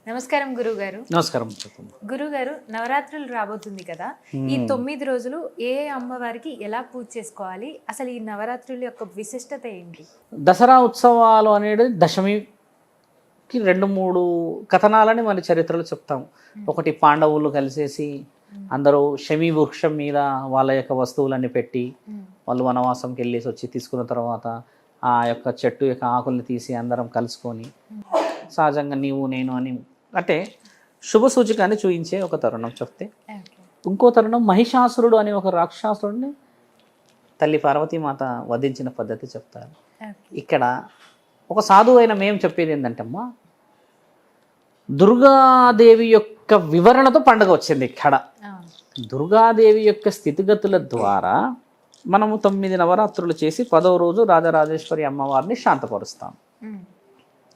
నమస్కారం గురుగారు. నమస్కారం. గురుగారు, నవరాత్రులు రాబోతుంది కదా, ఈ 9 రోజులు ఏ అమ్మవారికి ఎలా పూజ చేసుకోవాలి, అసలు ఈ నవరాత్రుల యొక్క విశిష్టత ఏంటి? దసరా ఉత్సవాలు అనేది దశమికి 2-3 కథనాలని మన చరిత్రలో చెప్తాం. ఒకటి పాండవులు కలిసేసి అందరూ శమీ వృక్షం మీద వాళ్ళ యొక్క వస్తువులన్నీ పెట్టి వాళ్ళు వనవాసంకి వెళ్ళేసి వచ్చి తీసుకున్న తర్వాత ఆ యొక్క చెట్టు యొక్క ఆకుల్ని తీసి అందరం కలుసుకొని సహజంగా నీవు నేను అని అంటే శుభ సూచికాన్ని చూయించే ఒక తరుణం చెప్తే, ఇంకో తరుణం మహిషాసురుడు అనే ఒక రాక్షసుడిని తల్లి పార్వతీమాత వధించిన పద్ధతి చెప్తారు. ఇక్కడ ఒక సాధువు అయిన మేము చెప్పేది ఏంటంటే అమ్మా, దుర్గాదేవి యొక్క వివరణతో పండుగ వచ్చింది. ఇక్కడ దుర్గాదేవి యొక్క స్థితిగతుల ద్వారా మనము 9 నవరాత్రులు చేసి 10వ రోజు రాజరాజేశ్వరి అమ్మవారిని శాంతపరుస్తాం.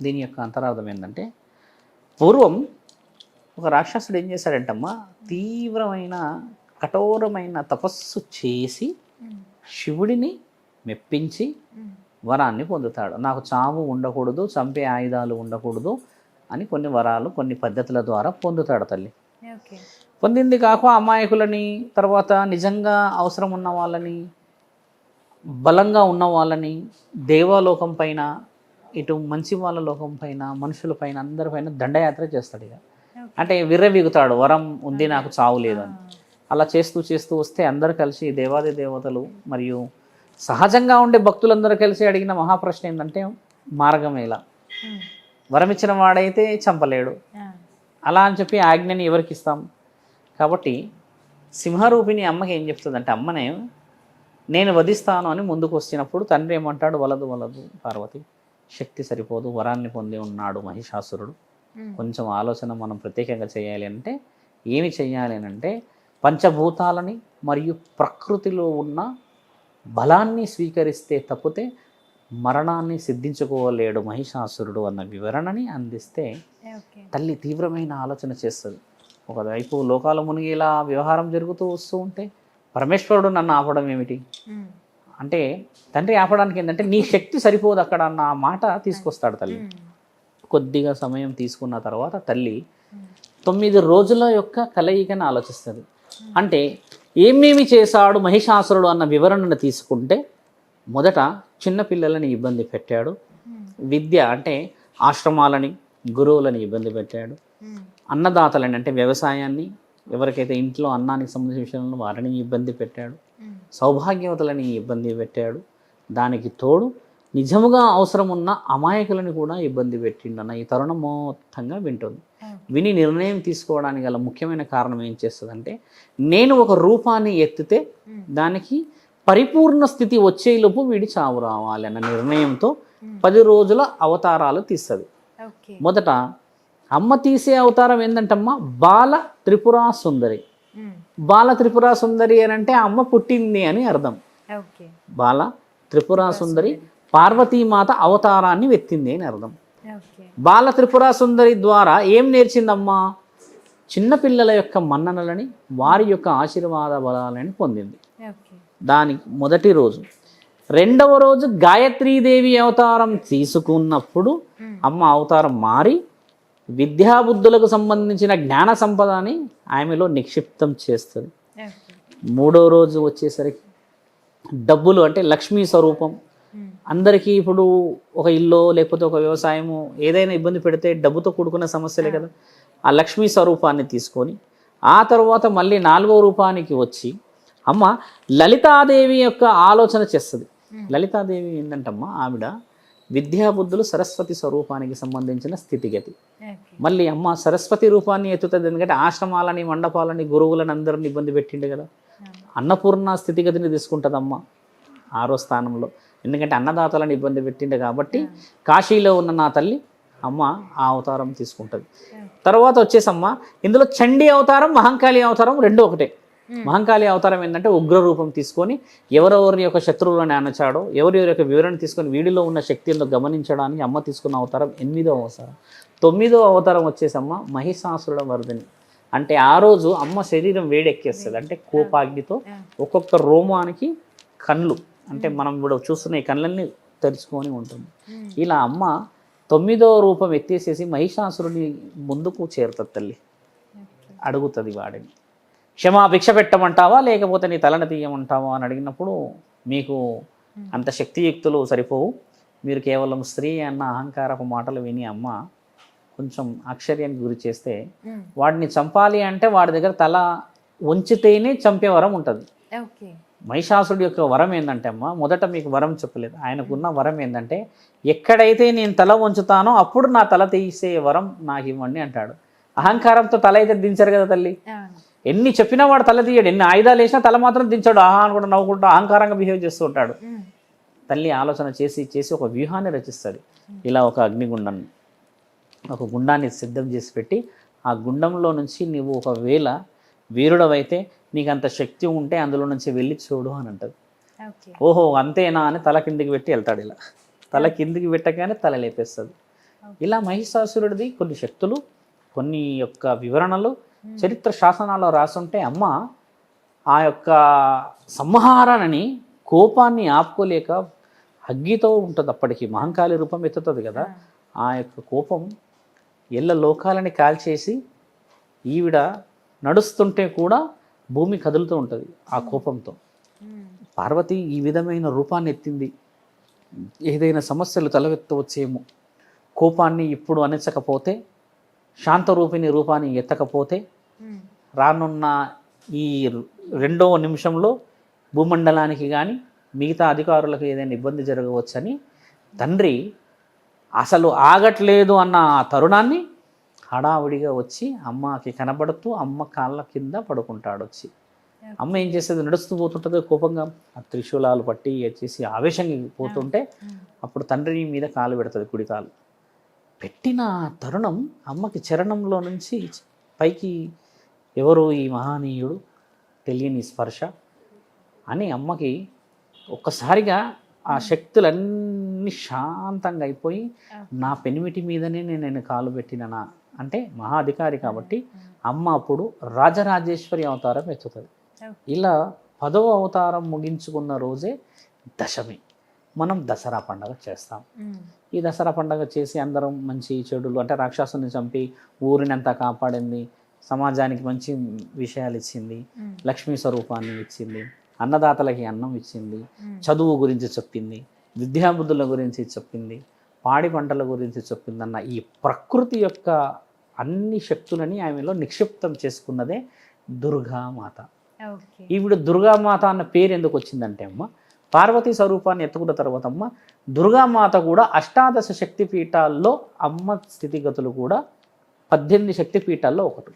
దీని యొక్క అంతరార్థం ఏంటంటే, పూర్వం ఒక రాక్షసుడు ఏం చేశాడంటమ్మా, తీవ్రమైన కఠోరమైన తపస్సు చేసి శివుడిని మెప్పించి వరాన్ని పొందుతాడు. నాకు చావు ఉండకూడదు, చంపే ఆయుధాలు ఉండకూడదు అని కొన్ని వరాలు కొన్ని పద్ధతుల ద్వారా పొందుతాడు తల్లి. పొందింది కాక అమాయకులని, తర్వాత నిజంగా అవసరం ఉన్న వాళ్ళని, బలంగా ఉన్న వాళ్ళని దేవలోకం పైన, ఇటు మంచి వాళ్ళ లోకం పైన, మనుషుల పైన, అందరిపైన దండయాత్ర చేస్తాడు. ఇక అంటే విర్రవీగుతాడు, వరం ఉంది నాకు చావు లేదని. అలా చేస్తూ చేస్తూ వస్తే అందరు కలిసి దేవాది దేవతలు మరియు సహజంగా ఉండే భక్తులందరూ కలిసి అడిగిన మహాప్రశ్న ఏంటంటే, మార్గం ఎలా? వరం ఇచ్చిన వాడైతే చంపలేడు, అలా అని చెప్పి ఆజ్ఞని ఎవరికి ఇస్తాం? కాబట్టి సింహరూపిణి అమ్మకి ఏం చెప్తుందంటే, అమ్మనే నేను వధిస్తాను అని ముందుకు వచ్చినప్పుడు తండ్రి ఏమంటాడు, వలదు వలదు పార్వతి, శక్తి సరిపోదు, వరాన్ని పొంది ఉన్నాడు మహిషాసురుడు. కొంచెం ఆలోచన మనం ప్రత్యేకంగా చేయాలి అంటే ఏమి చేయాలి అంటే, పంచభూతాలని మరియు ప్రకృతిలో ఉన్న బలాన్ని స్వీకరిస్తే తప్పితే మరణాన్ని సిద్ధించుకోలేడు మహిషాసురుడు అన్న వివరణని అందిస్తే తల్లి తీవ్రమైన ఆలోచన చేస్తుంది. ఒకవైపు లోకాల మునిగేలా వ్యవహారం జరుగుతూ వస్తూ ఉంటే పరమేశ్వరుడు నన్ను ఆపడం ఏమిటి అంటే, తండ్రి ఆపడానికి ఏంటంటే నీ శక్తి సరిపోదు అక్కడ అన్న మాట తీసుకొస్తాడు తల్లి. కొద్దిగా సమయం తీసుకున్న తర్వాత తల్లి 9 రోజుల యొక్క కలయికను ఆలోచిస్తుంది. అంటే ఏమేమి చేశాడు మహిషాసురుడు అన్న వివరణను తీసుకుంటే, మొదట చిన్నపిల్లలని ఇబ్బంది పెట్టాడు, విద్య అంటే ఆశ్రమాలని గురువులని ఇబ్బంది పెట్టాడు, అన్నదాతలని అంటే వ్యవసాయాన్ని, ఎవరికైతే ఇంట్లో అన్నానికి సంబంధించిన విషయంలో వారిని ఇబ్బంది పెట్టాడు, సౌభాగ్యవతులని ఇబ్బంది పెట్టాడు, దానికి తోడు నిజముగా అవసరం ఉన్న అమాయకులని కూడా ఇబ్బంది పెట్టిండన్న ఈ తరుణం మొత్తంగా వింటుంది. విని నిర్ణయం తీసుకోవడానికి గల ముఖ్యమైన కారణం ఏం చేస్తుందంటే, నేను ఒక రూపాన్ని ఎత్తితే దానికి పరిపూర్ణ స్థితి వచ్చేలోపు వీడి చావు రావాలి అన్న నిర్ణయంతో 10 రోజుల అవతారాలు తీస్తుంది. మొదట అమ్మ తీసే అవతారం ఏంటంటమ్మా, బాల త్రిపురా సుందరి. బాల త్రిపురా సుందరి అని అంటే అమ్మ పుట్టింది అని అర్థం. బాల త్రిపురా సుందరి పార్వతీమాత అవతారాన్ని ఎత్తింది అని అర్థం. బాల త్రిపురా సుందరి ద్వారా ఏం నేర్చిందమ్మా, చిన్నపిల్లల యొక్క మన్ననలని, వారి యొక్క ఆశీర్వాద బలాలని పొందింది. దానికి మొదటి రోజు. రెండవ రోజు గాయత్రీదేవి అవతారం తీసుకున్నప్పుడు అమ్మ అవతారం మారి విద్యాబుద్ధులకు సంబంధించిన జ్ఞాన సంపదని ఆమెలో నిక్షిప్తం చేస్తుంది. మూడో రోజు వచ్చేసరికి డబ్బులు అంటే లక్ష్మీ స్వరూపం. అందరికీ ఇప్పుడు ఒక ఇల్లు లేకపోతే ఒక వ్యవసాయము ఏదైనా ఇబ్బంది పెడితే డబ్బుతో కూడుకున్న సమస్యలే కదా. ఆ లక్ష్మీ స్వరూపాన్ని తీసుకొని ఆ తర్వాత మళ్ళీ 4వ రూపానికి వచ్చి అమ్మ లలితాదేవి యొక్క ఆలోచన చేస్తుంది. లలితాదేవి ఏంటంటమ్మా, ఆవిడ విద్యాబుద్ధులు సరస్వతి స్వరూపానికి సంబంధించిన స్థితిగతి. మళ్ళీ అమ్మ సరస్వతి రూపాన్ని ఎత్తుతుంది, ఎందుకంటే ఆశ్రమాలని, మండపాలని, గురువులని అందరిని ఇబ్బంది పెట్టిండు కదా. అన్నపూర్ణ స్థితిగతిని తీసుకుంటుందమ్మ 6వ స్థానంలో, ఎందుకంటే అన్నదాతలను ఇబ్బంది పెట్టిండు కాబట్టి కాశీలో ఉన్న నా తల్లి అమ్మ ఆ అవతారం తీసుకుంటుంది. తర్వాత వచ్చేసమ్మ ఇందులో చండీ అవతారం, మహంకాళి అవతారం రెండు ఒకటే. మహంకాళి అవతారం ఏంటంటే ఉగ్ర రూపం తీసుకొని ఎవరెవరి యొక్క శత్రువులను అనచాడో, ఎవరెవరి యొక్క వివరణ తీసుకొని వీడిలో ఉన్న శక్తులను గమనించడానికి అమ్మ తీసుకున్న అవతారం 8వ అవతారం. 9వ అవతారం వచ్చేసమ్మ మహిషాసురుడ వర్ధిని. అంటే ఆ రోజు అమ్మ శరీరం వేడెక్కేస్తుంది. అంటే కోపాగ్నితో ఒక్కొక్క రోమానికి కళ్ళు, అంటే మనం ఇప్పుడు చూస్తున్న ఈ కళ్ళన్ని తెరుచుకొని ఉంటుంది. ఇలా అమ్మ 9వ రూపం ఎత్తేసేసి మహిషాసురుని ముందుకు చేరుతుంది తల్లి. అడుగుతుంది వాడిని, క్షమాభిక్ష పెట్టమంటావా లేకపోతే నీ తలను తీయమంటావా అని అడిగినప్పుడు, మీకు అంత శక్తియుక్తులు సరిపోవు, మీరు కేవలం స్త్రీ అన్న అహంకారపు మాటలు విని అమ్మ కొంచెం ఆశ్చర్యానికి గురి చేస్తే, వాడిని చంపాలి అంటే వాడి దగ్గర తల వంచితేనే చంపే వరం ఉంటుంది. మహిషాసుడి యొక్క వరం ఏంటంటే అమ్మ, మొదట మీకు వరం చెప్పలేదు, ఆయనకున్న వరం ఏంటంటే, ఎక్కడైతే నేను తల వంచుతానో అప్పుడు నా తల తీసే వరం నాకు ఇవ్వండి అంటాడు. అహంకారంతో తల అయితే దించారు కదా తల్లి, ఎన్ని చెప్పినా వాడు తల తీయడు, ఎన్ని ఆయుధాలు వేసినా తల మాత్రం దించాడు. అని కూడా నవ్వుకుంటూ అహంకారంగా బిహేవ్ చేస్తూ ఉంటాడు. తల్లి ఆలోచన చేసి ఒక వ్యూహాన్ని రచిస్తుంది. ఇలా ఒక అగ్నిగుండాన్ని, ఒక గుండాన్ని సిద్ధం చేసి పెట్టి, ఆ గుండంలో నుంచి నువ్వు ఒకవేళ వీరుడవైతే నీకు అంత శక్తి ఉంటే అందులో నుంచి వెళ్ళి చూడు అని అంటది. ఓహో అంతేనా అని తల కిందికి పెట్టి వెళ్తాడు. ఇలా తల కిందికి పెట్టగానే తల లేపేస్తుంది. ఇలా మహిషాసురుడిది కొన్ని శక్తులు, కొన్ని యొక్క వివరణలు చరిత్ర శాసనాల్లో రాసుంటే, అమ్మ ఆ యొక్క సంహారాన్ని కోపాన్ని ఆపుకోలేక అగ్గితో ఉంటుంది. అప్పటికి మహంకాళి రూపం ఎత్తుతుంది కదా, ఆ యొక్క కోపం ఎల్ల లోకాలని కాల్చేసి ఈవిడ నడుస్తుంటే కూడా భూమి కదులుతూ ఉంటుంది ఆ కోపంతో. పార్వతి ఈ విధమైన రూపాన్ని ఎత్తింది. ఏదైనా సమస్యలు తలవెత్తవచ్చేమో, కోపాన్ని ఇప్పుడు అణచకపోతే, శాంతరూపిణి రూపాన్ని ఎత్తకపోతే, రానున్న ఈ 2వ నిమిషంలో భూమండలానికి కానీ మిగతా అధికారులకు ఏదైనా ఇబ్బంది జరగవచ్చని తండ్రి అసలు ఆగట్లేదు అన్న ఆ తరుణాన్ని హడావుడిగా వచ్చి అమ్మకి కనబడుతూ అమ్మ కాళ్ళ కింద పడుకుంటాడు. వచ్చి అమ్మ ఏం చేస్తుంది, నడుస్తూ పోతుంటుంది కోపంగా, ఆ త్రిశూలాలు పట్టి వచ్చేసి ఆవేశంగా పోతుంటే అప్పుడు తండ్రి మీద కాలు పెడుతుంది, కుడి కాలు పెట్టిన తరుణం అమ్మకి చరణంలో నుంచి పైకి ఎవరు ఈ మహానీయుడు, తెలియని స్పర్శ అని అమ్మకి ఒక్కసారిగా ఆ శక్తులన్నీ శాంతంగా అయిపోయి, నా పెనిమిటి మీదనే నేను కాలు పెట్టిననా అంటే మహా అధికారి కాబట్టి అమ్మ అప్పుడు రాజరాజేశ్వరి అవతారం ఎత్తుతుంది. ఇలా 10వ అవతారం ముగించుకున్న రోజే దశమి. మనం దసరా పండుగ చేస్తాం. ఈ దసరా పండుగ చేసి అందరం మంచి చెడులు అంటే రాక్షసుని చంపి ఊరినంతా కాపాడింది, సమాజానికి మంచి విషయాలు ఇచ్చింది, లక్ష్మీ స్వరూపాన్ని ఇచ్చింది, అన్నదాతలకి అన్నం ఇచ్చింది, చదువు గురించి చెప్పింది, విద్యాబుద్ధుల గురించి చెప్పింది, పాడి పంటల గురించి చెప్పిందన్న ఈ ప్రకృతి యొక్క అన్ని శక్తులని ఆమెలో నిక్షిప్తం చేసుకున్నదే దుర్గామాత. ఈవిడ దుర్గామాత అన్న పేరు ఎందుకు వచ్చిందంటే అమ్మ, పార్వతీ స్వరూపాన్ని ఎత్తుకున్న తర్వాత అమ్మ దుర్గామాత కూడా అష్టాదశ శక్తిపీఠాల్లో అమ్మ స్థితిగతులు కూడా 18 శక్తిపీఠాల్లో ఒకటి.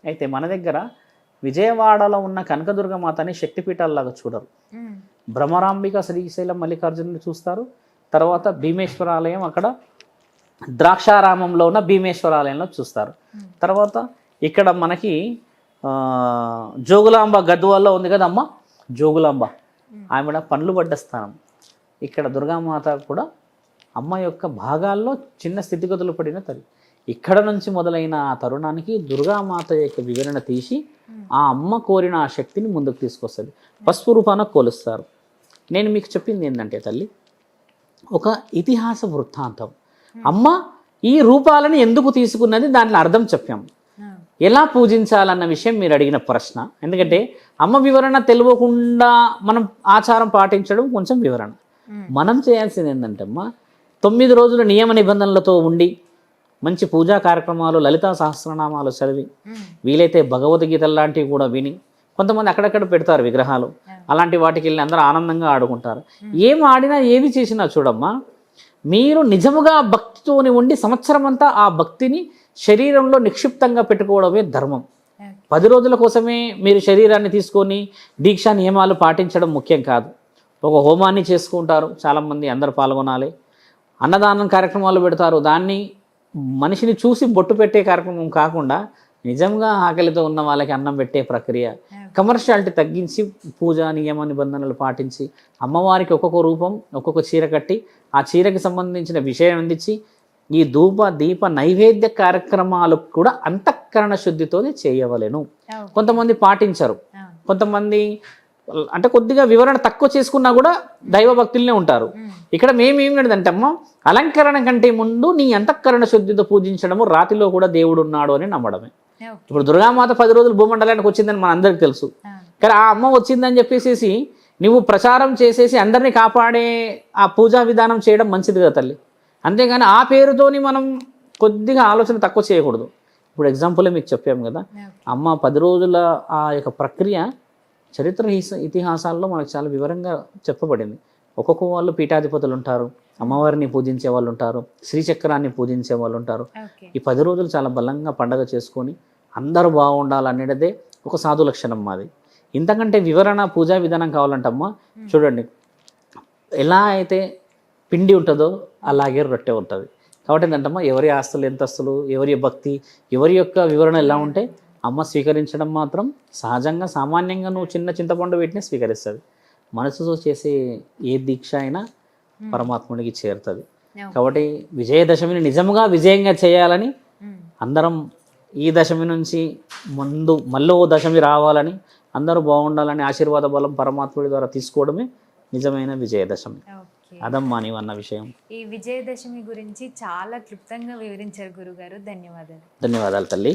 అయితే మన దగ్గర విజయవాడలో ఉన్న కనకదుర్గమాతని శక్తిపీఠాల్లాగా చూడరు. భ్రమరాంబిక శ్రీశైలం మల్లికార్జునుని చూస్తారు. తర్వాత భీమేశ్వరాలయం అక్కడ ద్రాక్షారామంలో ఉన్న భీమేశ్వరాలయంలో చూస్తారు. తర్వాత ఇక్కడ మనకి జోగులాంబ గద్వాల్లో ఉంది కదా అమ్మ, జోగులాంబ ఆమె పండ్లు పడ్డ స్థానం. ఇక్కడ దుర్గామాత కూడా అమ్మ యొక్క భాగాల్లో చిన్న స్థితిగతులు పడిన తల్లి. ఇక్కడ నుంచి మొదలైన ఆ తరుణానికి దుర్గామాత యొక్క వివరణ తీసి ఆ అమ్మ కోరిన ఆ శక్తిని ముందుకు తీసుకొస్తుంది. పసుపు రూపాన కోలుస్తారు. నేను మీకు చెప్పింది ఏంటంటే తల్లి, ఒక ఇతిహాస వృత్తాంతం. అమ్మ ఈ రూపాలను ఎందుకు తీసుకున్నది దాంట్లో అర్థం చెప్పాం. ఎలా పూజించాలన్న విషయం మీరు అడిగిన ప్రశ్న. ఎందుకంటే అమ్మ వివరణ తెలియకుండా మనం ఆచారం పాటించడం కొంచెం వివరణ. మనం చేయాల్సింది ఏంటంటే అమ్మ 9 రోజుల నియమ నిబంధనలతో ఉండి మంచి పూజా కార్యక్రమాలు, లలితా సహస్రనామాలు చదివి, వీలైతే భగవద్గీతలు లాంటివి కూడా విని, కొంతమంది అక్కడక్కడ పెడతారు విగ్రహాలు, అలాంటి వాటికి వెళ్ళి అందరూ ఆనందంగా ఆడుకుంటారు. ఏం ఆడినా ఏది చేసినా చూడమ్మా, మీరు నిజముగా భక్తితోని ఉండి సంవత్సరం అంతా ఆ భక్తిని శరీరంలో నిక్షిప్తంగా పెట్టుకోవడమే ధర్మం. 10 రోజుల కోసమే మీరు శరీరాన్ని తీసుకొని దీక్షా నియమాలు పాటించడం ముఖ్యం కాదు. ఒక హోమాన్ని చేసుకుంటారు చాలామంది, అందరూ పాల్గొనాలి. అన్నదానం కార్యక్రమాలు పెడతారు, దాన్ని మనిషిని చూసి బొట్టు పెట్టే కార్యక్రమం కాకుండా నిజంగా ఆకలితో ఉన్న వాళ్ళకి అన్నం పెట్టే ప్రక్రియ. కమర్షియాలిటీ తగ్గించి పూజ నియమ నిబంధనలు పాటించి అమ్మవారికి ఒక్కొక్క రూపం, ఒక్కొక్క చీర కట్టి ఆ చీరకి సంబంధించిన విషయం అందించి ఈ ధూప దీప నైవేద్య కార్యక్రమాలు కూడా అంతఃకరణ శుద్ధితోనే చేయవలెను. కొంతమంది పాటించరు, కొంతమంది అంటే కొద్దిగా వివరణ తక్కువ చేసుకున్నా కూడా దైవ భక్తులనే ఉంటారు. ఇక్కడ మేమేమిటంటే అమ్మ, అలంకరణ కంటే ముందు నీ అంతఃకరణ శుద్ధితో పూజించడము, రాతిలో కూడా దేవుడు ఉన్నాడు అని నమ్మడమే. ఇప్పుడు దుర్గామాత 10 రోజులు భూమండలానికి వచ్చిందని మన అందరికి తెలుసు. కానీ ఆ అమ్మ వచ్చిందని చెప్పేసి నువ్వు ప్రచారం చేసేసి అందరినీ కాపాడే ఆ పూజా విధానం చేయడం మంచిది కదా తల్లి. అంతేగాని ఆ పేరుతోని మనం కొద్దిగా ఆలోచన తక్కువ చేయకూడదు. ఇప్పుడు ఎగ్జాంపుల్ మీకు చెప్పాము కదా, అమ్మ 10 రోజుల ఆ యొక్క ప్రక్రియ చరిత్ర ఇతిహాసాల్లో మనకు చాలా వివరంగా చెప్పబడింది. ఒక్కొక్క వాళ్ళు పీఠాధిపతులు ఉంటారు, అమ్మవారిని పూజించే వాళ్ళు ఉంటారు, శ్రీచక్రాన్ని పూజించే వాళ్ళు ఉంటారు. ఈ 10 రోజులు చాలా బలంగా పండగ చేసుకొని అందరూ బాగుండాలనేదే ఒక సాధు లక్షణం మాది. ఇంతకంటే వివరణ పూజా విధానం కావాలంటమ్మా, చూడండి ఎలా అయితే పిండి ఉంటుందో అలాగే రొట్టె ఉంటుంది. కాబట్టి ఏంటంటమ్మా, ఎవరి ఆస్తులు ఎంత ఆస్తులు, ఎవరి భక్తి, ఎవరి యొక్క వివరణ ఎలా ఉంటే అమ్మ స్వీకరించడం మాత్రం సహజంగా సామాన్యంగా నువ్వు చిన్న చింతపండు వీటిని స్వీకరిస్తుంది. మనసుతో చేసే ఏ దీక్ష అయినా పరమాత్ముడికి చేరుతుంది. కాబట్టి విజయదశమిని నిజంగా విజయంగా చేయాలని అందరం ఈ దశమి నుంచి మళ్ళీ ఓ దశమి రావాలని, అందరూ బాగుండాలని ఆశీర్వాద బలం పరమాత్ముడి ద్వారా తీసుకోవడమే నిజమైన విజయదశమి. అదమ్మా నీవన్న విషయం. ఈ విజయదశమి గురించి చాలా క్లుప్తంగా వివరించారు గురుగారు. ధన్యవాదాలు. ధన్యవాదాలు తల్లి.